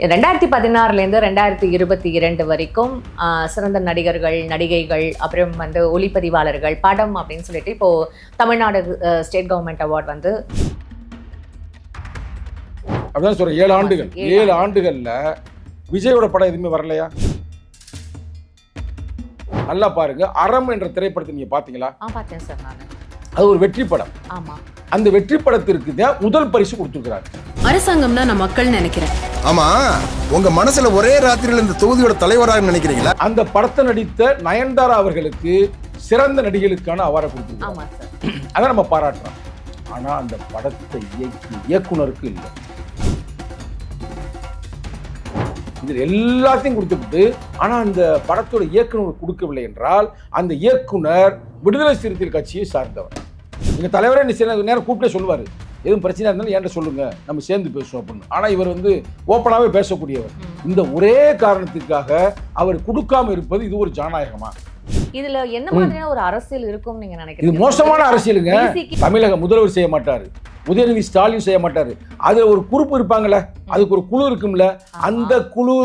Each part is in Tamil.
2016 2022 வரைக்கும் சிறந்த நடிகர்கள், நடிகைகள், அப்புறம் வந்து ஒளிப்பதிவாளர்கள், படம் அப்படின்னு சொல்லிட்டு இப்போ தமிழ்நாடு ஸ்டேட் கவர்மெண்ட் அவார்ட் வந்து அப்படிதான் சொல்றேன். 7 ஆண்டுகள் 7 ஆண்டுகள்ல விஜயோட படம் எதுவுமே வரலையா? நல்லா பாருங்க. அறம் என்ற திரைப்படத்தை நீங்க பாத்தீங்களா? பார்த்தேன் சார் நான். அது ஒரு வெற்றி படம். ஆமா. அந்த வெற்றி படத்திற்கு தான் முதல் பரிசு கொடுத்துருக்காங்க. அரசாங்கம் தான் நான் மக்கள் நினைக்கிறேன். ஆமா, உங்க மனசுல ஒரே ராத்திரியில் இந்த தொகுதியோட தலைவராக நினைக்கிறீங்களா? அந்த படத்தை நடித்த நயன்தாரா அவர்களுக்கு சிறந்த நடிகளுக்கான அவார்டை கொடுத்துருக்காங்க. ஆமா சார். அதை நம்ம பாராட்டுறோம். ஆனா அந்த படத்தை இயக்குனருக்கு இல்லை. இதில் எல்லாத்தையும் கொடுத்துவிட்டு ஆனா அந்த படத்தோட இயக்குனர் கொடுக்கவில்லை என்றால் அந்த இயக்குனர் விடுதலை சிறுத்தைகள் கட்சியை சார்ந்தவர். எங்க தலைவரே சில நேரம் கூப்பிட்டே சொல்லுவாரு, எதுவும் பிரச்சனை இருந்தாலும் என்கிட்ட சொல்லுங்க, நம்ம சேர்ந்து பேசுவோம் அப்படின்னு. ஆனா இவர் வந்து ஓப்பனாவே பேசக்கூடியவர். இந்த ஒரே காரணத்துக்காக அவர் கொடுக்காம இருப்பது இது ஒரு ஜனநாயகமா? இதுல என்ன மாதிரியான ஒரு அரசியல் இருக்கும் நீங்க நினைக்கிறீங்க? இது மோசமான அரசியலுங்க. தமிழக முதல்வர் செய்ய மாட்டாரு, உதயநிதி ஸ்டாலின் செய்ய மாட்டாரு. அதுல ஒரு குரூப் இருப்பாங்கல்ல, அதுக்கு ஒரு குழு இருக்கும்ல, அந்த குழு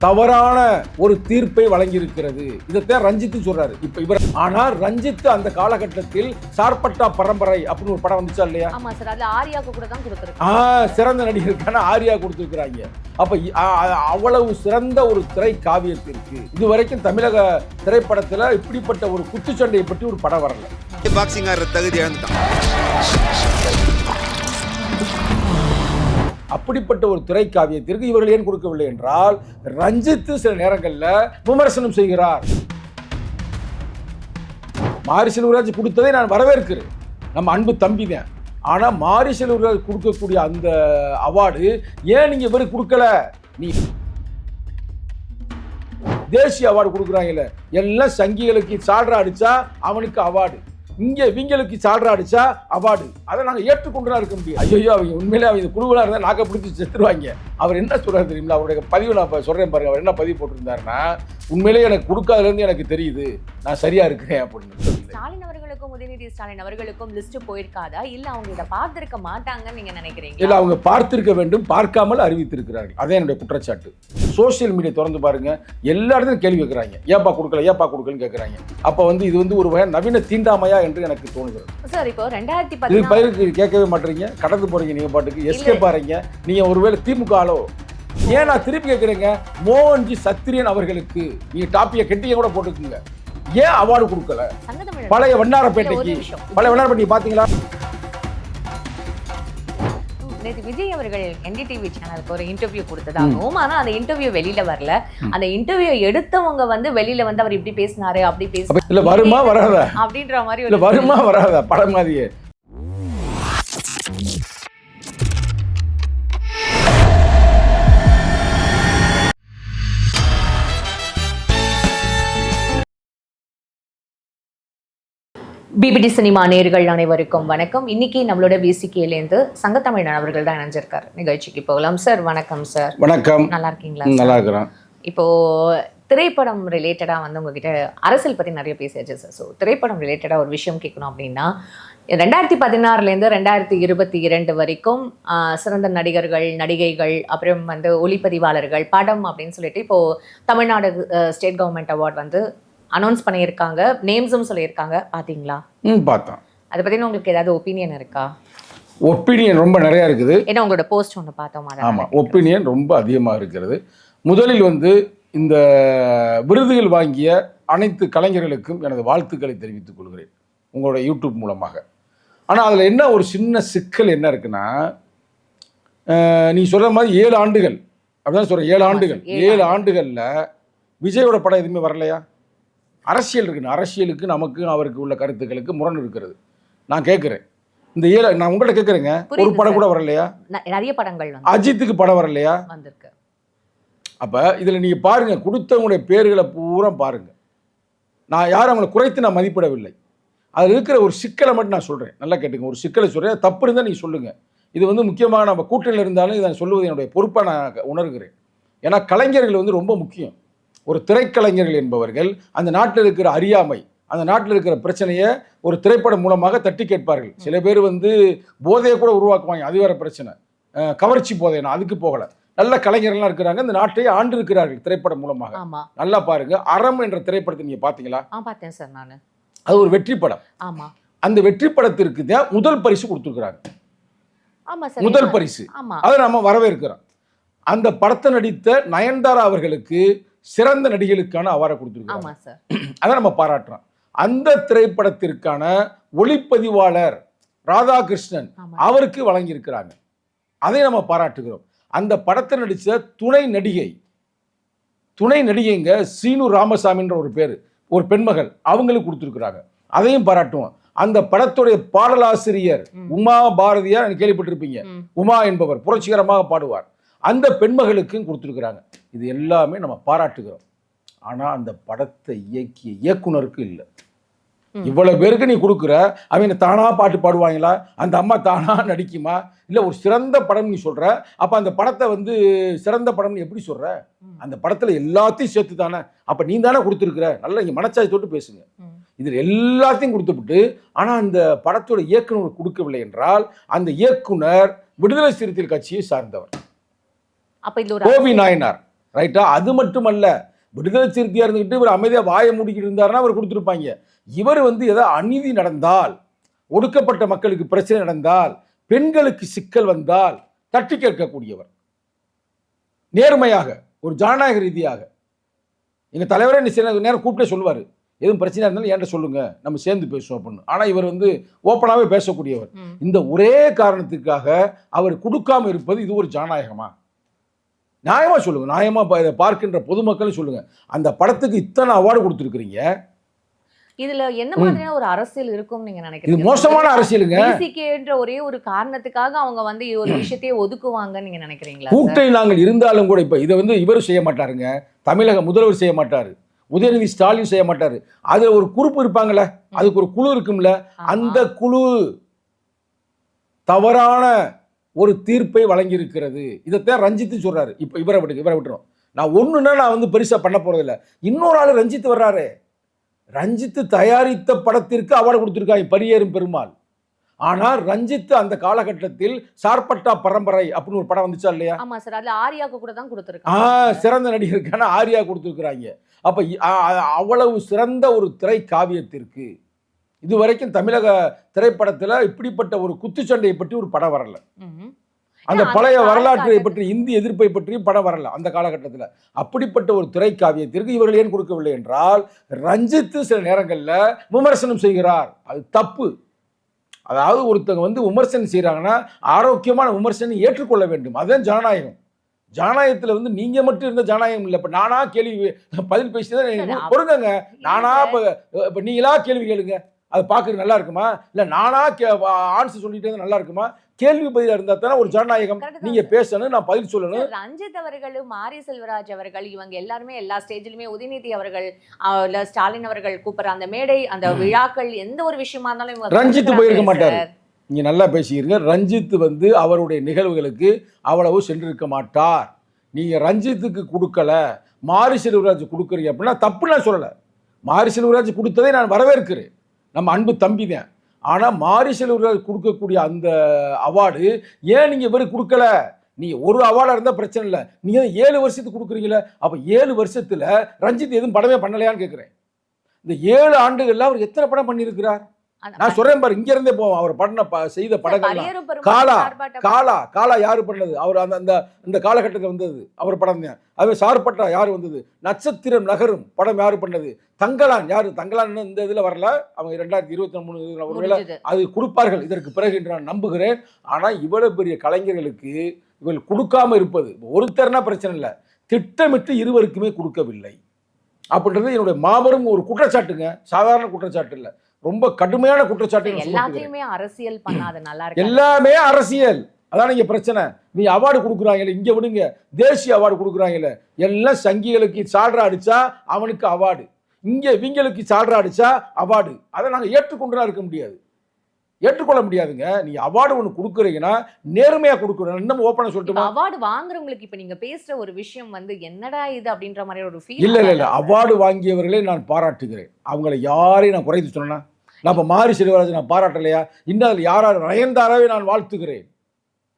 தவறான ஒரு தீர்ப்பை வழங்கி இருக்கிறது. இதைத்தான் ரஞ்சித் சொல்றாரு இப்ப இவர். ஆனா ரஞ்சித் அந்த காலகட்டத்தில் சார்பட்டா பரம்பரை அப்படின்னு ஒரு படம் வந்துச்சா இல்லையா? ஆமா சார். அதுல ஆரியாக்கு கூட தான் கொடுத்திருக்காங்க. சிறந்த நடிகருக்கான ஆரியா கொடுத்திருக்கிறாங்க. அப்ப அவ்வளவு சிறந்த ஒரு திரை காவியத்திற்கு இதுவரைக்கும் தமிழக திரைப்படத்துல இப்படிப்பட்ட ஒரு குத்துச்சண்டையை பற்றி ஒரு படம் வரல. பாக்ஸிங் ஆடுற தகுதி இழந்துட்டான். அப்படிப்பட்ட ஒரு திரை காவியத்திற்கு இவர்கள் ஏன் கொடுக்கவில்லை என்றால் ரஞ்சித் சில நேரங்களில் விமர்சனம் செய்கிறார். மாரி செல்வராஜ் கொடுத்ததை நான் வரவேற்கிறேன், நம்ம அன்பு தம்பி தான். ஆனா மாரி செல்வராஜ் கொடுக்கக்கூடிய அந்த அவார்டு ஏன் நீங்க இவருக்கு கொடுக்கல? நீ தேசிய அவார்டு கொடுக்குறாங்கல்ல, எல்லாம் சங்கிகளுக்கு சால்ரா அடிச்சா அவனுக்கு அவார்டு, இங்க இவங்களுக்கு சால்ரா அடிச்சா அவார்டு. அதை நாங்க ஏற்றுக்கொண்டுதான் இருக்க முடியும். ஐயோ, அவங்க உண்மையிலே அவங்க குழுவலா இருந்தா நாக்க பிடிச்சி செத்துருவாங்க. அவர் என்ன சொல்றாரு தெரியுங்களா? அவருடைய பதிவு நான் சொல்றேன் பாருங்க. அவர் என்ன பதிவு போட்டிருந்தாருன்னா, உண்மையிலேயே எனக்கு கொடுக்காததுல இருந்து எனக்கு தெரியுது நான் சரியா இருக்கிறேன் அப்படின்னு. ஸ்டாலின் அவர்களுக்கும் உதயநிதி ஸ்டாலின் அவர்களுக்கும் லிஸ்ட் போயிருக்காதா, இல்ல அவங்க இதை பார்த்திருக்க மாட்டாங்கன்னு நீங்க நினைக்கிறீங்க? இல்ல, அவங்க பார்த்திருக்க வேண்டும், பார்க்காமல் அறிவித்திருக்கிறார்கள். அதே என்னுடைய குற்றச்சாட்டு. சோசியல் மீடியா திறந்து பாருங்க, எல்லா இடத்துலையும் கேள்வி கேட்கறாங்க, ஏப்பா கொடுக்கல ஏப்பா கொடுக்கலன்னு கேட்கறாங்க. அப்ப வந்து இது வந்து ஒரு நவீன தீண்டாமையா என்று எனக்கு தோணுகிறது சார். இப்போ 2016 கேட்கவே மாட்டீங்க, கடந்து போறீங்க, நீங்க பாட்டுக்கு எஸ்கேப் ஆறீங்க. நீங்க ஒருவேளை திமுக ஆளோ? ஏன் நான் திருப்பி கேட்கிறேங்க, மோகன்ஜி சத்திரியன் அவர்களுக்கு நீங்க டாப்பிய கெட்டிய கூட போட்டுக்குங்க, ஏன் அவார்டு கொடுக்கல? பழைய வண்ணாரப்பேட்டைக்கு, பழைய வண்ணாரப்பேட்டை பாத்தீங்களா? நேற்று விஜய் அவர்கள் NDTV சேனலுக்கு ஒரு இன்டர்வியூ கொடுத்ததாகவும், ஆனா அந்த இன்டர்வியூ வெளியில வரல. அந்த இன்டர்வியூ எடுத்தவங்க வந்து வெளியில வந்து அவர் இப்படி பேசினாரு அப்படி பேசினாரு, இல்ல வருமா வராதா அப்படின்ற மாதிரி, இல்ல வருமா வராதா படம் மாதிரியே. பிபிடி சினிமா நேயர்கள் அனைவருக்கும் வணக்கம். இன்னைக்கு நம்மளோட VCKலேருந்து சங்கத்தமிழன் அவர்கள் தான் இணைஞ்சிருக்காரு. நிகழ்ச்சிக்கு போகலாம். சார் வணக்கம். சார் வணக்கம். நல்லா இருக்கீங்களா? நல்லா இருக்கிறேன். இப்போ திரைப்படம் ரிலேட்டடா வந்து உங்ககிட்ட அரசியல் பத்தி நிறைய பேசியாச்சு சார். ஸோ திரைப்படம் ரிலேட்டடா ஒரு விஷயம் கேட்கணும் அப்படின்னா, 2016 2022 வரைக்கும் சிறந்த நடிகர்கள், நடிகைகள், அப்புறம் வந்து ஒளிப்பதிவாளர்கள், படம் அப்படின்னு சொல்லிட்டு இப்போ தமிழ்நாடு ஸ்டேட் கவர்மெண்ட் அவார்ட் வந்து அனௌன்ஸ் பண்ணியிருக்காங்க. நேம்ஸும் சொல்லியிருக்காங்க. பார்த்தீங்களா? பார்த்தோம். அதை பற்றி உங்களுக்கு ஏதாவது ஒப்பீனியன் இருக்கா? ஒப்பீனியன் ரொம்ப நிறையா இருக்குது. ஏன்னா உங்களோட போஸ்ட் ஒன்று பார்த்தோம். ஆமாம், ஒப்பீனியன் ரொம்ப அதிகமாக இருக்கிறது. முதலில் வந்து இந்த விருதுகள் வாங்கிய அனைத்து கலைஞர்களுக்கும் எனது வாழ்த்துக்களை தெரிவித்துக் கொள்கிறேன் உங்களோட யூடியூப் மூலமாக. ஆனால் அதில் என்ன ஒரு சின்ன சிக்கல் என்ன இருக்குன்னா, நீ சொல்கிற மாதிரி 7 ஆண்டுகள் அப்படிதான் சொல்கிறேன். 7 ஆண்டுகள் 7 ஆண்டுகளில் விஜயோட படம் எதுவுமே வரலையா? அரசியல் இருக்குன்னு, அரசியலுக்கு நமக்கு அவருக்கு உள்ள கருத்துக்களுக்கு முரண் இருக்கிறது. நான் கேட்குறேன், இந்த 7 நான் உங்கள்கிட்ட கேட்குறேங்க, ஒரு படம் கூட வரலையா? நிறைய படங்கள் அஜித்துக்கு படம் வரலையா? வந்திருக்கு. அப்போ இதில் நீங்கள் பாருங்கள், கொடுத்தவங்களுடைய பேர்களை பூரா பாருங்கள். நான் யாரும் அவங்களை குறைத்து நான் மதிப்பிடவில்லை. அதில் இருக்கிற ஒரு சிக்கலை மட்டும் நான் சொல்கிறேன். நல்லா கேட்டுங்க, ஒரு சிக்கலை சொல்கிறேன். தப்பு இருந்தால் நீங்கள் சொல்லுங்கள். இது வந்து முக்கியமாக நம்ம கூட்டணியில் இருந்தாலும் இதை சொல்லுவது என்னுடைய பொறுப்பாக நான் உணர்கிறேன். ஏன்னா கலைஞர்கள் வந்து ரொம்ப முக்கியம். ஒரு திரைக்கலைஞர்கள் என்பவர்கள் அந்த நாட்டில் இருக்கிற அறியாமை, அந்த நாட்டில் இருக்கிற பிரச்சனையை ஒரு திரைப்படம் மூலமாக தட்டி கேட்பார்கள். சில பேர் வந்து போதையை கூட உருவாக்குவாங்க, அது வேற பிரச்சனை. கவர்ச்சி போதை நான் அதுக்கு போகலை. நல்ல கலைஞர்கள்லாம் இருக்கிறாங்க, இந்த நாட்டை ஆண்டு இருக்கிறார்கள் திரைப்படம் மூலமாக. ஆமா நல்லா பாருங்க, அறம் என்ற திரைப்படத்தை நீங்க பாத்தீங்களா? பார்த்தேன் சார் நானு. அது ஒரு வெற்றி படம். ஆமா அந்த வெற்றி படத்திற்கு தான் முதல் பரிசு கொடுத்துருக்குறாங்க. ஆமா சார், முதல் பரிசு ஆமா அதை நம்ம வரவேற்கிறோம். அந்த படத்தை நடித்த நயன்தாரா அவர்களுக்கு சிறந்த நடிகளுக்கான அவார்டை கொடுத்துருக்காங்க. ஆமா சார், அதை நம்ம பாராட்டுறோம். அந்த திரைப்படத்திற்கான ஒளிப்பதிவாளர் ராதாகிருஷ்ணன் ஆமா. அவருக்கு வழங்கியிருக்கிறாங்க. அதை நம்ம பாராட்டுகிறோம். அந்த படத்தை நடித்த துணை நடிகைங்க சீனு ராமசாமின்ற ஒரு பேர், ஒரு பெண்மகள், அவங்களுக்கு கொடுத்துருக்குறாங்க. அதையும் பாராட்டுவோம். அந்த படத்துடைய பாடலாசிரியர் உமா பாரதியார் கேள்விப்பட்டிருப்பீங்க. உமா என்பவர் புரட்சிகரமாக பாடுவார். அந்த பெண்மகளுக்கும் கொடுத்துருக்குறாங்க. இது எல்லாமே நம்ம பாராட்டுகிறோம். ஆனால் அந்த படத்தை இயக்கிய இயக்குனருக்கு இல்லை. இவ்வளவு பேருக்கு நீ கொடுக்குற, அவங்க தானா பாட்டு பாடுவாங்களா? அந்த அம்மா தானா நடிக்குமா? இல்லை ஒரு சிறந்த படம் நீ சொல்ற, அப்போ அந்த படத்தை வந்து சிறந்த படம்னு எப்படி சொல்ற? அந்த படத்தில் எல்லாத்தையும் சேர்த்து தானே, அப்போ நீ தானே கொடுத்துருக்குற. நல்லா இங்கே மனச்சாய் தொட்டு பேசுங்க. இதில் எல்லாத்தையும் கொடுத்துவிட்டு ஆனால் அந்த படத்தோட இயக்குனர் கொடுக்கவில்லை என்றால் அந்த இயக்குனர் விடுதலை சிறுத்தைகள் கட்சியை சார்ந்தவர் கோபி நாயனார், ரைட்டா? அது மட்டுமல்ல, விடுதலை சிறுத்தையா இருந்துக்கிட்டு இவர் அமைதியாக வாயை மூடிக்கிட்டு இருந்தாருன்னா அவர் கொடுத்துருப்பாங்க. இவர் வந்து ஏதோ அநீதி நடந்தால், ஒடுக்கப்பட்ட மக்களுக்கு பிரச்சனை நடந்தால், பெண்களுக்கு சிக்கல் வந்தால் தட்டி கேட்கக்கூடியவர். நேர்மையாக ஒரு ஜனநாயக ரீதியாக எங்க தலைவரே சில நேரம் கூப்பிட்டே சொல்லுவார், எதுவும் பிரச்சனை இருந்தாலும் என்கிட்ட சொல்லுங்க, நம்ம சேர்ந்து பேசுவோம் அப்படின்னு. ஆனால் இவர் வந்து ஓப்பனாகவே பேசக்கூடியவர். இந்த ஒரே காரணத்துக்காக அவர் கொடுக்காம இருப்பது இது ஒரு ஜனநாயகமா? நியாயமா சொல்லுங்க. நியாயமா இதை பார்க்கின்ற பொதுமக்கள் சொல்லுங்க. அந்த படத்துக்கு இத்தனை அவார்டு கொடுத்துருக்கீங்க, இதுல என்ன மாதிரியான ஒரு அரசியல் இருக்கும் நீங்க நினைக்கிறீங்க? இது மோசமான அரசியலுங்க. பிசிகேன்ற ஒரே ஒரு காரணத்துக்காக அவங்க வந்து ஒரு விஷயத்தையே ஒதுக்குவாங்கன்னு நீங்க நினைக்கிறீங்களா? கூட்டை நாங்கள் இருந்தாலும் கூட இப்ப இதை வந்து இவரும் செய்ய மாட்டாருங்க, தமிழக முதல்வர் செய்ய மாட்டாரு, உதயநிதி ஸ்டாலின் செய்ய மாட்டாரு. அதுல ஒரு குரூப் இருப்பாங்கல்ல, அதுக்கு ஒரு குழு இருக்கும்ல, அந்த குழு தவறான ஒரு தீர்ப்பை வழங்கி இருக்கிறது. இதைத்தான் ரஞ்சித்து சொல்றாரு. இப்ப இவரை விட்டுரும். நான் ஒண்ணுன்னா நான் வந்து பெருசா பண்ண போறதில்லை. இன்னொரு ஆளு ரஞ்சித் வர்றாரு. ரஞ்சித்து தயாரித்த படத்திற்கு அவார்டு கொடுத்திருக்காங்க, பரியேறும் பெருமாள். ஆனால் ரஞ்சித் அந்த காலகட்டத்தில் சார்பட்டா பரம்பரை அப்படின்னு ஒரு படம் வந்துச்சா இல்லையா? ஆமா சார், அதுல ஆரியாக்கு கூட தான் கொடுத்திருக்காங்க. சிறந்த நடிகருக்கான ஆரியா கொடுத்திருக்கிறாங்க. அப்ப அவ்வளவு சிறந்த ஒரு திரை காவியத்திற்கு இதுவரைக்கும் தமிழக திரைப்படத்துல இப்படிப்பட்ட ஒரு குத்துச்சண்டையை பற்றி ஒரு படம் வரல. அந்த பழைய வரலாற்றை பற்றி, இந்தி எதிர்ப்பை பற்றி படம் வரல அந்த காலகட்டத்தில். அப்படிப்பட்ட ஒரு திரைக்காவியத்திற்கு இவர்கள் ஏன் கொடுக்கவில்லை என்றால், ரஞ்சித் சில நேரங்களில் விமர்சனம் செய்கிறார். அது தப்பு. அதாவது ஒருத்தங்க வந்து விமர்சனம் செய்கிறாங்கன்னா ஆரோக்கியமான விமர்சனம் ஏற்றுக்கொள்ள வேண்டும். அதுதான் ஜனநாயகம். ஜனநாயகத்தில் வந்து நீங்க மட்டும் இருந்த ஜனநாயகம் இல்லை. இப்போ நானா கேள்வி பதில் பேசிதான் பொறுங்க. நானா இப்போ நீங்களா கேள்வி கேளுங்க, அது பார்க்கறது நல்லா இருக்குமா? இல்லை நானா ஆன்சர் சொல்லிட்டு நல்லா இருக்குமா? கேள்வி பதிலாக இருந்தா தானே ஒரு ஜனநாயகம். நீங்க பேசணும், நான் பதில் சொல்லணும். ரஞ்சித் அவர்களும் மாரி செல்வராஜ் அவர்கள் இவங்க எல்லாருமே எல்லா ஸ்டேஜ்லயுமே, உதயநிதி அவர்கள் ஸ்டாலின் அவர்கள் கூப்பிடுற அந்த மேடை, அந்த விழாக்கள், எந்த ஒரு விஷயமா இருந்தாலும் ரஞ்சித் போயிருக்க மாட்டாரு. நீங்க நல்லா பேசிக்கிறீங்க. ரஞ்சித் வந்து அவருடைய நிகழ்வுகளுக்கு அவ்வளவு சென்றிருக்க மாட்டார். நீங்க ரஞ்சித்துக்கு கொடுக்கல, மாரி செல்வராஜ் கொடுக்குறீங்க அப்படின்னா தப்பு நான் சொல்லலை. மாரி செல்வராஜ் கொடுத்ததை நான் வரவேற்கிறேன், நம்ம அன்பு தம்பி தான். ஆனால் மாரி செல்வராஜ் கொடுக்கக்கூடிய அந்த அவார்டு ஏன் நீங்கள் இவருக்கு கொடுக்கல? நீங்கள் ஒரு அவார்டாக இருந்தால் பிரச்சனை இல்லை, நீங்கள் 7 வருஷத்துக்கு கொடுக்குறீங்களே. அப்போ 7 வருஷத்தில் ரஞ்சித் எதுவும் படமே பண்ணலையான்னு கேட்குறேன். இந்த 7 ஆண்டுகளில் அவர் எத்தனை படம் பண்ணியிருக்கிறார்? நான் சொல்றேன் பாரு, இங்க இருந்தே போவோம். அவர் செய்த படங்கள் காலா யாரு பண்ணது? அவர் அந்த காலகட்டத்தில் வந்தது அவர் படம் தான். அது சார்பட்டா யாரு வந்தது? நட்சத்திரம் நகரும் படம் யாரு பண்ணது? தங்கலான் யாரு? தங்கலான் இந்த இதுல வரல, அவங்க 2023 ஒருவேளை அது கொடுப்பார்கள் இதற்கு பிறகு என்று நான் நம்புகிறேன். ஆனா இவ்வளவு பெரிய கலைஞர்களுக்கு இவர்கள் கொடுக்காம இருப்பது ஒருத்தர்னா பிரச்சனை இல்லை, திட்டமிட்டு இருவருக்குமே கொடுக்கவில்லை அப்படின்றது என்னுடைய மாபெரும் ஒரு குற்றச்சாட்டுங்க. சாதாரண குற்றச்சாட்டு இல்லை, ரொம்ப கடுமையான குற்றச்சாட்டு. எல்லாத்தையுமே அரசியல் பண்ணாத நல்லா இருக்கு. எல்லாமே அரசியல். அதான் இங்க பிரச்சனை. நீ அவார்டு கொடுக்குறாங்கல்ல, இங்க விடுங்க, தேசிய அவார்டு கொடுக்குறாங்கல்ல, எல்லாம் சங்கிகளுக்கு சால்ரா அடிச்சா அவனுக்கு அவார்டு, இங்க இவங்களுக்கு சால்ரா அடிச்சா அவார்டு. அதை நாங்க ஏற்றுக்கொண்டுலாம் இருக்க முடியாது, ஏற்றுக்கொள்ள முடியாதுங்க. நீ அவார்டு ஒன்று கொடுக்குறீங்கன்னா நேர்மையா கொடுக்கணும். இன்னும் ஓப்பனா சொல்லட்டுமா? அவார்டு வாங்குறவங்களுக்கு இப்ப நீங்க பேசுற ஒரு விஷயம் வந்து என்னடா இது அப்படின்ற மாதிரி ஒரு ஃபீல். இல்ல அவார்டு வாங்கியவர்களே நான் பாராட்டுகிறேன். அவங்களை யாரையும் நான் குறைத்து சொன்னா, நான் இப்போ மாரி செல்வராஜ் நான் பாராட்டலையா? இன்னும் அதில் யாராவது நயன்தாராவே நான் வாழ்த்துகிறேன்.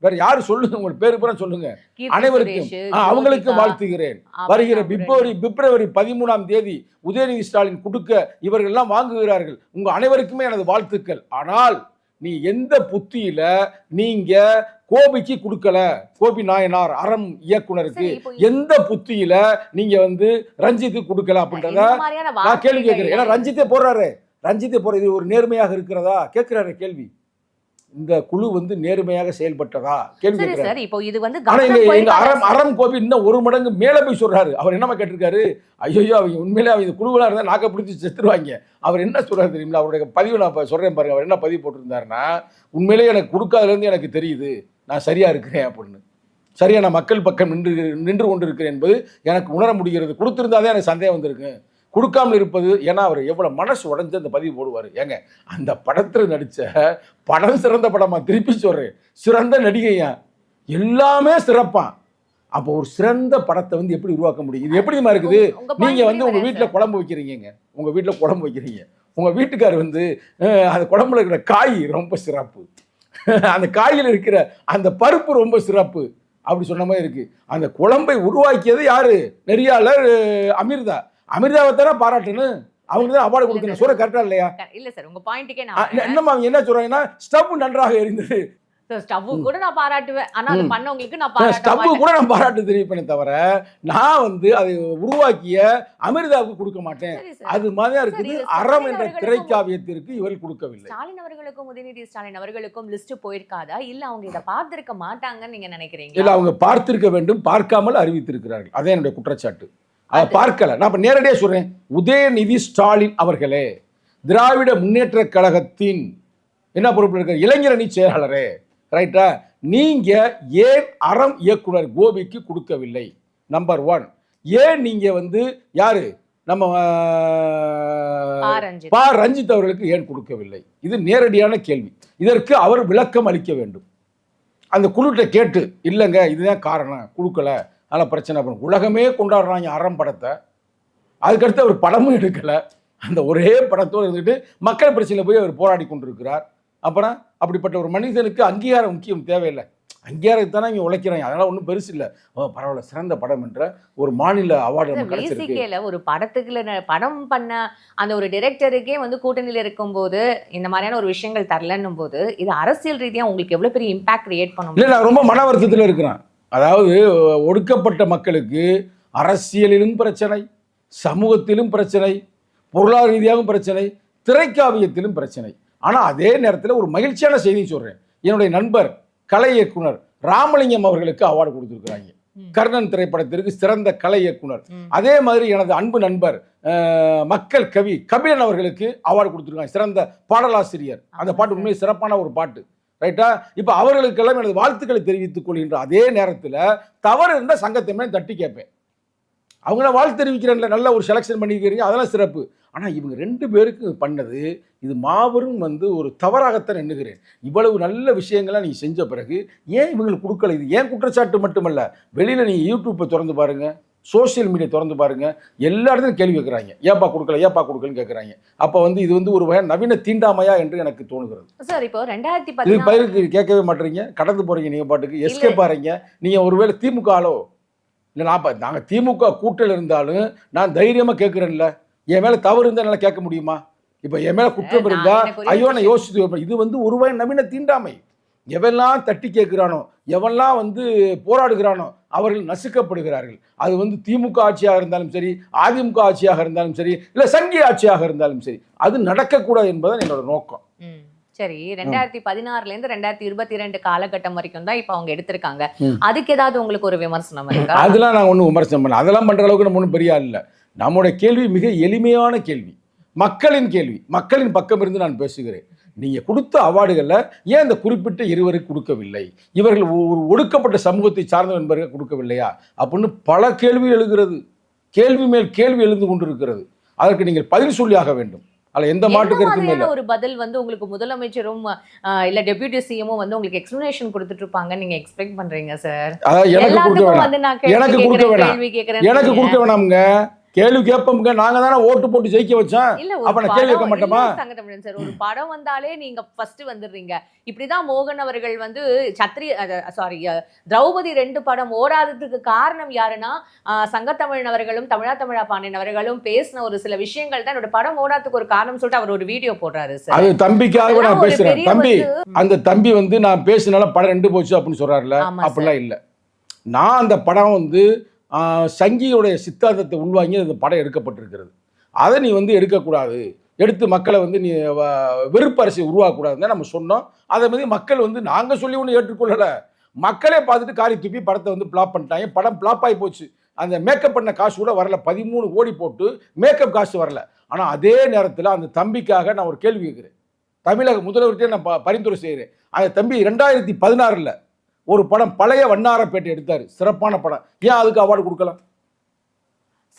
வேற யாரு சொல்லுங்க, உங்க பேரு பூரா சொல்லுங்க. கீர்த்தி அனைவருக்கும் சுரேஷ், அவங்களுக்கும் ஜோதிகா, வாழ்த்துகிறேன். வருகிற அப்புறம் பிப்ரவரி 13ஆம் தேதி உதயநிதி ஸ்டாலின் கொடுக்க இவர்கள் எல்லாம் வாங்குகிறார்கள். உங்க அனைவருக்குமே எனது வாழ்த்துக்கள். ஆனால் நீ எந்த புத்தியில நீங்க கோபிக்கு கொடுக்கல, கோபி நாயனார் அறம் இயக்குனருக்கு சரி, இப்போ எந்த புத்தியில நீங்க வந்து ரஞ்சித்துக்கு கொடுக்கல அப்படின்றத இந்த மாதிரியான நான் கேள்வி கேட்கிறேன். ஏன்னா வார்த்தைகள் ரஞ்சித்தே போடுறாரு, ரஞ்சித்தே போற இது ஒரு நேர்மையாக இருக்கிறதா கேட்கிறாரு கேள்வி. இந்த குழு வந்து நேர்மையாக செயல்பட்டதா கேள்வி சரி கேட்கிறாரு. சார், இப்போ இது வந்து ஆனா கவனம் எங்க போயிருக்காதா அறம் கோபி இன்னும் ஒரு மடங்கு மேல போய் சொல்றாரு. அவர் என்னமா கேட்டிருக்காரு, ஐயோ அவங்க உண்மையிலே அவங்க குழுவலா இருந்தா நாக்க பிடிச்சி செத்துருவாங்க. அவர் என்ன சொல்றாரு தெரியுங்களா, அவருடைய பதிவு நான் சொல்றேன் பாருங்க. அவர் என்ன பதிவு போட்டிருந்தாருன்னா, உண்மையிலேயே எனக்கு கொடுக்காததுல இருந்து எனக்கு தெரியுது நான் சரியா இருக்கிறேன் அப்படின்னு. சரியா நான் மக்கள் பக்கம் நின்று கொண்டு இருக்கிறேன் என்பது எனக்கு உணர முடிகிறது. கொடுத்திருந்தாதான் எனக்கு சந்தேகம் வந்திருக்கு. கொடுக்காமல் இருப்பது, ஏன்னா அவர் எவ்வளவு மனசு உடைஞ்சு அந்த பதிவு போடுவார். ஏங்க அந்த படத்தில் நடித்த படம் சிறந்த படமா, திருப்பி சொல்றேன், சிறந்த நடிகையா, எல்லாமே சிறப்பா. அப்போ ஒரு சிறந்த படத்தை வந்து எப்படி உருவாக்க முடியும்? இது எப்படிமா இருக்குது? உங்க point நீங்க வந்து உங்க புரியுது வீட்டில் சார். குழம்பு வைக்கிறீங்க, உங்க வீட்டில் குழம்பு வைக்கிறீங்க, உங்க வீட்டுக்கார் வந்து அந்த குழம்புல இருக்கிற காய் ரொம்ப சிறப்பு, அந்த காயில் இருக்கிற அந்த பருப்பு ரொம்ப சிறப்பு அப்படி சொன்ன மாதிரி இருக்கு. அந்த குழம்பை உருவாக்கியது யாரு? நெறியாளர் அமிர்தா. அமிர்தாவை தானே பாராட்டணும், அவங்க தான் அவார்டு கொடுக்கணும். சொல்ற கரெக்டா இல்லையா? இல்ல சார், உங்க பாயிண்ட்டுக்கே நான் என்னமா அவங்க என்ன சொல்றாங்கன்னா, ஸ்டவ் நன்றாக எரிந்தது, ஸ்டவ் கூட நான் பாராட்டுவேன், ஆனா அது பண்ணவங்களுக்கு நான் பாராட்ட ஸ்டவ் மாட்டேன். கூட நான் பாராட்டு தெரிவிப்பேனே தவிர நான் வந்து அதை உருவாக்கிய அமிர்தாவுக்கு கொடுக்க மாட்டேன். சரி சார். அது மாதிரி சரி, இருக்குது. இது அறம் ஸ்டாலின் என்ற அவர்களுக்கும் திரைக்காவியத்திற்கு இவர்கள் கொடுக்கவில்லை. ஸ்டாலின் அவர்களுக்கும் உதயநிதி ஸ்டாலின் அவர்களுக்கும் லிஸ்ட் போயிருக்காதா, இல்ல அவங்க இத பார்த்திருக்க மாட்டாங்கன்னு நீங்க நினைக்கிறீங்க? இல்ல, அவங்க பார்த்திருக்க வேண்டும், பார்க்காமல் அறிவித்திருக்கிறார்கள். அதே என்னுடைய குற்றச்சாட்டு. அதை பார்க்கல. நான் இப்ப நேரடியாக சொல்றேன், உதயநிதி ஸ்டாலின் அவர்களே, திராவிட முன்னேற்ற கழகத்தின் என்ன பொறுப்பில் இருக்கிற இளைஞரணி செயலாளரே, ரைட்டா, நீங்க ஏன் அறம் இயக்குனர் கோபிக்கு கொடுக்கவில்லை? நம்பர் 1. ஏன் நீங்க வந்து யாரு நம்ம ரஞ்சித் அவர்களுக்கு ஏன் கொடுக்கவில்லை? இது நேரடியான கேள்வி. இதற்கு அவர் விளக்கம் அளிக்க வேண்டும். அந்த குழுட்ட கேட்டு, இல்லைங்க இதுதான் காரணம், கொடுக்கல, அதனால் பிரச்சனை பண்ணும். உலகமே கொண்டாடுறாங்க அறம் படத்தை, அதுக்கடுத்து அவர் படமும் எடுக்கலை. அந்த ஒரே படத்தோடு இருந்துட்டு மக்கள் பிரச்சனையில் போய் அவர் போராடி கொண்டிருக்கிறார். அப்புறம் அப்படிப்பட்ட ஒரு மனிதனுக்கு அங்கீகாரம் முக்கியம் தேவையில்லை. அங்கீகாரத்தை தானே இங்கே உழைக்கிறாங்க, அதனால் ஒன்றும் பெருசு இல்லை. பரவாயில்ல, சிறந்த படம் என்ற ஒரு மாநில அவார்டு நமக்கு கிடைச்சிருக்கு. ஒரு படத்துக்குள்ள படம் பண்ண அந்த ஒரு டைரக்டருக்கே வந்து கூட்டணியில் இருக்கும்போது இந்த மாதிரியான ஒரு விஷயங்கள் தரலன்னும் போது இது அரசியல் ரீதியா உங்களுக்கு எவ்வளவு பெரிய இம்பாக்ட் கிரியேட் பண்ணும்? இல்லை, நான் ரொம்ப மன வருத்தத்தில் இருக்கிறேன். அதாவது ஒடுக்கப்பட்ட மக்களுக்கு அரசியலிலும் பிரச்சனை, சமூகத்திலும் பிரச்சனை, பொருளாதார ரீதியாகவும் பிரச்சனை, திரைக்காவியத்திலும் பிரச்சனை. ஆனால் அதே நேரத்தில் ஒரு மகிழ்ச்சியான செய்தி சொல்கிறேன். என்னுடைய நண்பர் கலை இயக்குனர் ராமலிங்கம் அவர்களுக்கு அவார்டு கொடுத்துருக்குறாங்க. கர்ணன் திரைப்படத்திற்கு சிறந்த கலை இயக்குனர். அதே மாதிரி எனது அன்பு நண்பர் மக்கள் கவி கபிலன் அவர்களுக்கு அவார்டு கொடுத்துருக்காங்க, சிறந்த பாடலாசிரியர். அந்த பாட்டு உண்மையை சிறப்பான ஒரு பாட்டு, ரைட்டா? இப்போ அவர்களுக்கெல்லாம் எனது வாழ்த்துக்களை தெரிவித்துக் கொள்கின்ற அதே நேரத்தில் தவறு இருந்த சங்கத்தை மேலே தட்டி கேட்பேன். அவங்கள வாழ்த்து தெரிவிக்கிறேன்ல, நல்ல ஒரு செலெக்ஷன் பண்ணிக்கிறீங்க, அதெல்லாம் சிறப்பு. ஆனால் இவங்க 2 பேருக்கு பண்ணது இது மாபெரும் வந்து ஒரு தவறாகத்தான் எண்ணுகிறேன். இவ்வளவு நல்ல விஷயங்களை நீங்கள் செஞ்ச பிறகு ஏன் இவங்களுக்கு கொடுக்கல? இது ஏன் குற்றச்சாட்டு மட்டுமல்ல, வெளியில் நீங்கள் யூடியூப்பை திறந்து பாருங்கள், சோசியல் மீடியா திறந்து பாருங்கள், எல்லா இடத்துலையும் கேள்வி கேட்குறாங்க, ஏப்பா கொடுக்கலன்னு கேட்குறாங்க. அப்போ வந்து இது வந்து ஒரு வகை நவீன தீண்டாமையா என்று எனக்கு தோணுகிறது. சார், இப்போ 2014 இது பயிருக்கு கேட்கவே மாட்டீங்க, கடந்து போகிறீங்க, நீங்கள் பாட்டுக்கு எஸ்கேப் ஆகிறீங்க. நீங்கள் ஒருவேளை திமுகலோ இல்லை, நாங்கள் திமுக கூட்டல் இருந்தாலும் நான் தைரியமாக கேட்குறேன்ல, என் மேலே தவறு இருந்தால் என்னால் கேட்க முடியுமா? இப்போ என் மேலே குற்றம் இருந்தால் ஐயோ நான் யோசித்து, இது வந்து ஒரு வகை நவீன தீண்டாமை. எவெல்லாம் தட்டி கேட்குறானோ, எவெல்லாம் வந்து போராடுகிறானோ அவர்கள் நசுக்கப்படுகிறார்கள். அது வந்து திமுக ஆட்சியாக இருந்தாலும் சரி, அதிமுக ஆட்சியாக இருந்தாலும் சரி, இல்லை சங்கிய ஆட்சியாக இருந்தாலும் சரி, அது நடக்கக்கூடாது என்பதுதான் என்னோட நோக்கம். சரி, 2016 இருந்து 2022 காலகட்டம் வரைக்கும் தான் இப்போ அவங்க எடுத்திருக்காங்க. அதுக்கு ஏதாவது உங்களுக்கு ஒரு விமர்சனம் இருக்கா? அதெல்லாம் நாங்கள் ஒன்றும் விமர்சனம் பண்ணல, அதெல்லாம் பண்ணுற அளவுக்கு நம்ம ஒன்றும் பெரிய இல்லை. நம்முடைய கேள்வி மிக எளிமையான கேள்வி, மக்களின் கேள்வி. மக்களின் பக்கம் இருந்து நான் பேசுகிறேன். நீங்கள் கொடுத்த அவார்டுகளில் ஏன் இந்த குறிப்பிட்ட இருவருக்கு கொடுக்கவில்லை? இவர்கள் ஒரு ஒடுக்கப்பட்ட சமூகத்தை சார்ந்த என்பவர்கள் கொடுக்கவில்லையா அப்படின்னு பல கேள்வி எழுகிறது. கேள்வி மேல் கேள்வி எழுந்து கொண்டிருக்கிறது. அதற்கு நீங்கள் பதில் சொல்லியாக வேண்டும். அதில் எந்த மாற்று கருத்துமே இல்லை. ஒரு பதில் வந்து உங்களுக்கு முதலமைச்சரும் இல்ல டெபியூட்டி சிஎம்மும் வந்து உங்களுக்கு எக்ஸ்பிளனேஷன் கொடுத்துட்டு இருப்பாங்க நீங்க எக்ஸ்பெக்ட் பண்றீங்க சார்? அதாவது எனக்கு கொடுக்க வேணாம், எனக்கு கொடுக்க வேணாம், எனக்கு கொடுக்க வேணாமுங்க. கேள்வி கேட்போம்ங்க, நாங்க தானே ஓட்டு போட்டு ஜெயிக்க வச்சோம். இல்ல அப்ப நான் கேள்வி கேட்க மாட்டோமா? தங்கத்தமிழன் சார், ஒரு படம் வந்தாலே நீங்க ஃபர்ஸ்ட் வந்துடுறீங்க. இப்படிதான் மோகன் அவர்கள் வந்து திரௌபதி 2 படம் ஓடாததுக்கு காரணம் யாருன்னா சங்கத்தமிழன் அவர்களும் தமிழா பாண்டியன் அவர்களும் பேசின ஒரு சில விஷயங்கள் தான் என்னோட படம் ஓடாததுக்கு ஒரு காரணம் சொல்லிட்டு அவர் ஒரு வீடியோ போடுறாரு சார். அது தம்பிக்காக நான் பேசுறேன். தம்பி அந்த தம்பி வந்து நான் பேசினால படம் 2 போச்சு அப்படின்னு சொல்றாருல, அப்படிலாம் இல்லை. நான் அந்த படம் வந்து சங்கியுடைய சித்தாந்தத்தை உள்வாங்கி அந்த படம் எடுக்கப்பட்டிருக்கிறது. அதை நீ வந்து எடுக்கக்கூடாது, எடுத்து மக்களை வந்து நீ வெறுப்பு அரசியல் உருவாக்கக்கூடாதுன்னு நம்ம சொன்னோம். அதை மாதிரி மக்கள் வந்து நாங்கள் சொல்லி ஒன்றும் ஏற்றுக்கொள்ளலை. மக்களே பார்த்துட்டு காரி துப்பி படத்தை வந்து பிளாப் பண்ணிட்டாங்க. படம் பிளாப் ஆகி போச்சு. அந்த மேக்கப் பண்ண காசு கூட வரல. 13 கோடி போட்டு மேக்கப் காசு வரல. ஆனால் அதே நேரத்தில் அந்த தம்பிக்காக நான் ஒரு கேள்வி கேட்குறேன். தமிழக முதல்வர்கிட்டே நான் பரிந்துரை செய்கிறேன். அந்த தம்பி 2016 ஒரு படம் பழைய வண்ணாரப்பேட்டை எடுத்தாரு, சிறப்பான படம். ஏன் அதுக்கு அவார்டு கொடுக்கலாம்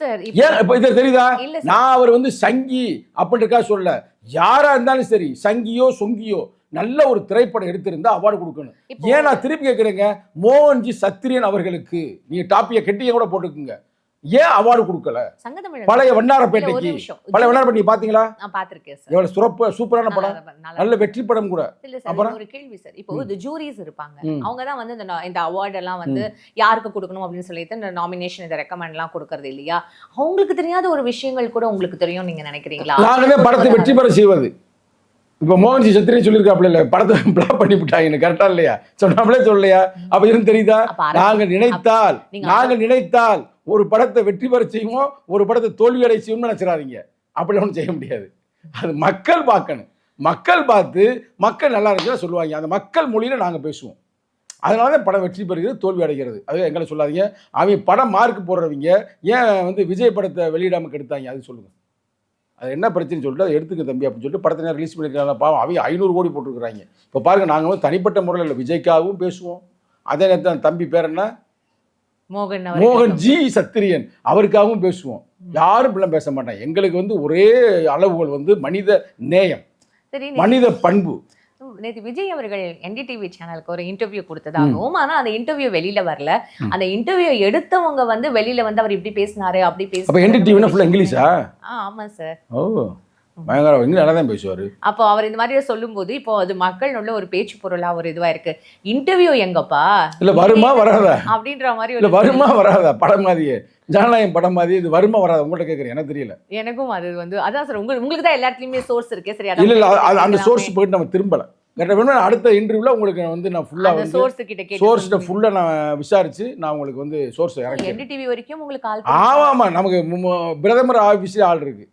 சார்? ஏன் இப்ப இது தெரியுதா? நான் அவர் வந்து சங்கி அப்படின்றக்கா சொல்ல, யாரா இருந்தாலும் சரி, சங்கியோ சொங்கியோ நல்ல ஒரு திரைப்படம் எடுத்திருந்தா அவார்டு கொடுக்கணும். ஏன் நான் திருப்பி கேட்குறேங்க, மோகன்ஜி சத்திரியன் அவர்களுக்கு நீங்க டாப்பியை கெட்டிய கூட போட்டுக்குங்க, ஏன் அவார்டு கொடுக்கல? பழைய வண்ணாரப்பேட்டைக்கு, பழைய வண்ணாரப்பேட்டை பாத்தீங்களா? நான் பாத்திருக்கேன் சார். எவ்வளவு சூப்பரான படம், நல்ல வெற்றி படம் கூட. அப்புறம் ஒரு கேள்வி சார், இப்போ இந்த ஜூரிஸ் இருப்பாங்க, அவங்க தான் வந்து இந்த அவார்ட் எல்லாம் வந்து யாருக்கு கொடுக்கணும் அப்படின்னு சொல்லிட்டு இந்த நாமினேஷன் இந்த ரெக்கமெண்ட் எல்லாம் கொடுக்கறது இல்லையா? அவங்களுக்கு தெரியாத ஒரு விஷயங்கள் கூட உங்களுக்கு தெரியும் நீங்க நினைக்கிறீங்களா? நாங்களே படத்தை வெற்றி பெற செய்வது. இப்போ மோகன்ஜி சத்திரியன் சொல்லியிருக்காப்புல, இல்லை படத்தை பிளாப் பண்ணி விட்டாங்க, கரெக்டா இல்லையா? சொன்னாமலே சொல்லலையா? அப்ப இருந்து தெரியுதா? நாங்கள் நினைத்தால் ஒரு படத்தை வெற்றி பெற செய்வோம், ஒரு படத்தை தோல்வி அடை செய்வோம்னு நினைச்சிடாதீங்க. அப்படி ஒன்றும் செய்ய முடியாது. அது மக்கள் பார்க்கணும். மக்கள் பார்த்து மக்கள் நல்லா இருந்துச்சுன்னா சொல்லுவாங்க. அந்த மக்கள் மொழியில நாங்கள் பேசுவோம். அதனால தான் படம் வெற்றி பெறுகிறது, தோல்வி அடைகிறது. அது எங்களை சொல்லாதீங்க. அவங்க படம் மார்க் போடுறவங்க ஏன் வந்து விஜய் படத்தை வெளியிடாமல் கெடுத்தாங்க, அது சொல்லுங்க. அது என்ன பிரச்சனைன்னு சொல்லிட்டு அதை எடுத்துக்க தம்பி அப்படின்னு சொல்லிட்டு படத்தை ரிலீஸ் பண்ணியிருக்காங்க. பாவம் அவங்க 500 கோடி போட்டுருக்குறாங்க. இப்போ பாருங்கள், நாங்கள் வந்து தனிப்பட்ட முறையில் இல்லை, விஜய்க்காகவும் பேசுவோம். அதே நேரத்தில் தம்பி பேர் என்ன, மோகன்ஜி சத்திரியன், அவருக்காகவும் பேசுவோம். யாரும் இப்படிலாம் பேச மாட்டாங்க. எங்களுக்கு வந்து ஒரே அளவுகள் வந்து மனித நேயம், மனித பண்பு. நேற்று விஜய் அவர்கள் என்டிடிவி சேனலுக்கு ஒரு இன்டர்வியூ கொடுத்ததாகவும், ஆனா அந்த இன்டர்வியூ வெளியில வரல. அந்த இன்டர்வியூ எடுத்தவங்க வந்து வெளியில வந்து அவர் இப்படி பேசினாரு அப்படி பேசி. அப்ப என்டிடிவினா ஃபுல்லா இங்கிலீஷா? ஆமா சார். ஓ, பயங்கர நல்லா தான் பேசுவாரு. அப்போ அவர் இந்த மாதிரி சொல்லும்போது இப்போ அது மக்கள் உள்ள ஒரு பேச்சு பொருளா ஒரு இதுவா இருக்கு. இன்டர்வியூ எங்கப்பா, இல்ல வருமா வராதா அப்படின்ற மாதிரி, இல்ல வருமா வராதா, படம் மாதிரியே ஜனநாயகம் படம் மாதிரி இது வருமா வராதா உங்கள்ட்ட கேட்குறேன், எனக்கு தெரியல. எனக்கும் அது வந்து அதான் சார், உங்களுக்கு தான் எல்லாத்துலயுமே சோர்ஸ் இருக்கே. சரி, இல்ல இல்ல அந்த சோர்ஸ் போயிட்டு நம்ம திரும்பல. அடுத்த இன்டர்வியூல உங்களுக்கு வந்து நான் ஃபுல்லா வந்து சோர்ஸ்ட ஃபுல்லா நான் விசாரிச்சு நான் உங்களுக்கு வந்து சோர்ஸ் இறக்கி. என்டிடிவி வரைக்கும் உங்களுக்கு ஆள். ஆமா, நமக்கு பிரதமர் ஆபீஸ்ல ஆள் இருக்கு.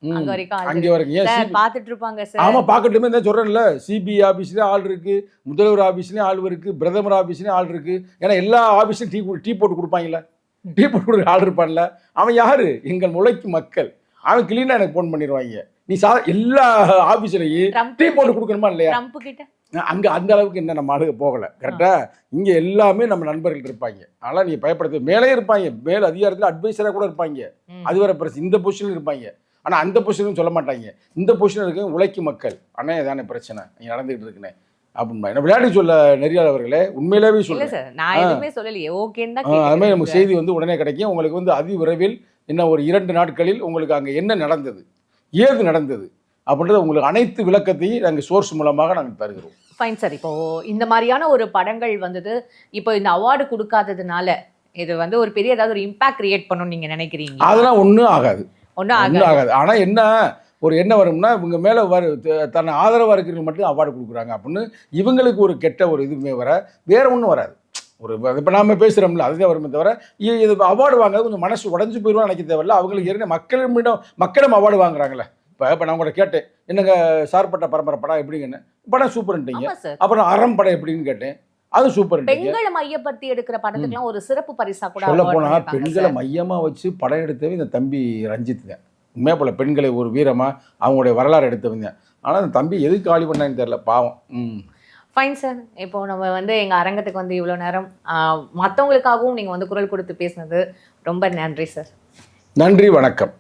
அங்க வரைக்கும் ஏன் பாத்துட்டு இருப்பாங்க சார். ஆமா, பாக்கட்டுமே தான் சொல்றேன்ல. சிபிஐ ஆபீஸ்லயும் ஆள் இருக்கு, முதல்வர் ஆபீஸ்லயும் ஆள் இருக்கு, பிரதமர் ஆபீஸ்லயும் ஆள் இருக்கு. ஏன்னா எல்லா ஆபீஸ்லயும் டீ போட்டு கொடுப்பாங்கல்ல, டீ போட்டு கொடுக்குற ஆள் இருப்பான்ல, அவன் யாரு? எங்கள் உழைக்கும் மக்கள். அவன் கிளீனா எனக்கு போன் பண்ணிடுவாங்க. நீ எல்லா ஆபீஸ்லயும் டீ போட்டு கொடுக்கணுமா இல்லையா? அங்க அந்த அளவுக்கு என்ன நம்ம ஆளுக போகல, கரெக்டா? இங்க எல்லாமே நம்ம நண்பர்கள் இருப்பாங்க. அதனால நீ பயப்படுத்த, மேலே இருப்பாங்க, மேல் அதிகாரத்துல அட்வைசரா கூட இருப்பாங்க. அது வேற பிரச்சனை. இந்த பொசிஷன்ல இருப்பாங்க, ஆனா அந்த பொசிஷனும் சொல்ல மாட்டாங்க. இந்த பொசிஷன் இருக்கு உழைக்கும் மக்கள். அண்ணா இதானே பிரச்சனை நீ நடந்துகிட்டு இருக்குன்னு அப்படின்னு விளையாடி சொல்ல நெறியாளர் அவர்களே, உண்மையிலேயே சொல்லுங்க. அது மாதிரி நமக்கு செய்தி வந்து உடனே கிடைக்கும். உங்களுக்கு வந்து அதி விரைவில் இன்னும் ஒரு 2 நாட்களில் உங்களுக்கு அங்கே என்ன நடந்தது, ஏது நடந்தது அப்படின்றது உங்களுக்கு அனைத்து விளக்கத்தையும் நாங்கள் சோர்ஸ் மூலமாக நாங்கள் தருகிறோம். Fine sir. இப்போ இந்த மாதிரியான ஒரு படங்கள் வந்தது, இப்போ இந்த அவார்டு கொடுக்காததுனால இது வந்து ஒரு பெரிய ஏதாவது ஒரு இம்பாக்ட் கிரியேட் பண்ணணும்னு நீங்க நினைக்கிறீங்க? அதெல்லாம் ஒன்றும் ஆகாது. ஆனா என்ன ஒரு என்ன வரும்னா, இவங்க மேல தன்னை ஆதரவா இருக்கிறவங்க மட்டும் அவார்டு கொடுக்குறாங்க அப்படின்னு இவங்களுக்கு ஒரு கெட்ட ஒரு இதுவுமே வர, வேற ஒன்றும் வராது. ஒரு இப்போ நாம பேசுகிறோம்ல, அதுதான் வருமே தவிர இது அவார்டு வாங்க கொஞ்சம் மனசு உடஞ்சி போயிடுவான்னு நினைக்க தேவையில்ல. அவங்களுக்கு ஏற்கனவே மக்களிடம் அவார்டு வாங்குறாங்களே. இப்போ நான் உங்கள்கிட்ட கேட்டேன், என்னங்க சார்பட்ட பரம்பரை படம் எப்படிங்கன்னு, படம் சூப்பர்ன்ட்டீங்க. அப்புறம் அறம் படம் எப்படின்னு கேட்டேன், அது சூப்பர். பெண்களை மையப்படுத்தி எடுக்கிற படத்துக்குலாம் ஒரு சிறப்பு பரிசா கூட சொல்ல போனா பெண்களை மையமா வச்சு படம் எடுத்தவே இந்த தம்பி ரஞ்சித் தான். உண்மையா போல பெண்களை ஒரு வீரமா அவங்களுடைய வரலாறு எடுத்தவங்க. ஆனா அந்த தம்பி எதுக்கு காலி பண்ணான்னு தெரியல, பாவம். Fine sir. இப்போ நம்ம வந்து எங்க அரங்கத்துக்கு வந்து இவ்வளோ நேரம் மற்றவங்களுக்காகவும் நீங்க வந்து குரல் கொடுத்து பேசினது ரொம்ப நன்றி சார். நன்றி, வணக்கம்.